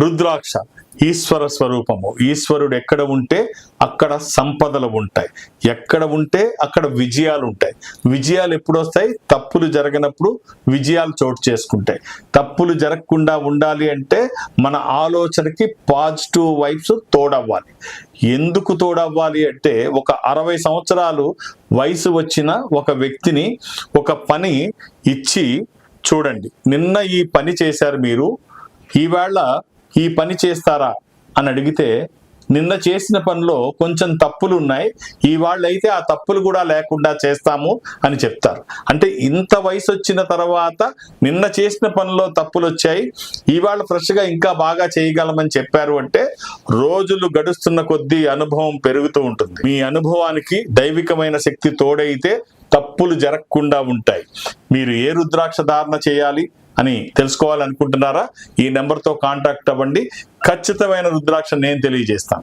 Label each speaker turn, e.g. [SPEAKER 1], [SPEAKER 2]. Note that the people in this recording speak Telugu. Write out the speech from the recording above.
[SPEAKER 1] రుద్రాక్ష ఈశ్వర స్వరూపము. ఈశ్వరుడు ఎక్కడ ఉంటే అక్కడ సంపదలు ఉంటాయి, ఎక్కడ ఉంటే అక్కడ విజయాలు ఉంటాయి. విజయాలు ఎప్పుడు వస్తాయి? తప్పులు జరగనప్పుడు విజయాలు చోటు చేసుకుంటాయి. తప్పులు జరగకుండా ఉండాలి అంటే మన ఆలోచనకి పాజిటివ్ వైబ్స్ తోడవ్వాలి. ఎందుకు తోడవ్వాలి అంటే, ఒక 60 సంవత్సరాలు వయసు వచ్చిన ఒక వ్యక్తిని ఒక పని ఇచ్చి చూడండి, నిన్న ఈ పని చేశారు మీరు, ఈవేళ ఈ పని చేస్తారా అని అడిగితే నిన్న చేసిన పనిలో కొంచెం తప్పులు ఉన్నాయి, ఇవాళ్ళైతే ఆ తప్పులు కూడా లేకుండా చేస్తాము అని చెప్తారు. అంటే ఇంత వయసు వచ్చిన తర్వాత నిన్న చేసిన పనిలో తప్పులు వచ్చాయి, ఇవాళ ఫ్రెష్గా ఇంకా బాగా చేయగలమని చెప్పారు అంటే రోజులు గడుస్తున్న కొద్దీ అనుభవం పెరుగుతూ ఉంటుంది. మీ అనుభవానికి దైవికమైన శక్తి తోడైతే తప్పులు జరగకుండా ఉంటాయి. మీరు ఏ రుద్రాక్ష ధారణ చేయాలి అని తెలుసుకోవాలనుకుంటున్నారా? ఈ నెంబర్తో కాంటాక్ట్ అవ్వండి. ఖచ్చితమైన రుద్రాక్ష నేను తెలియజేస్తాను.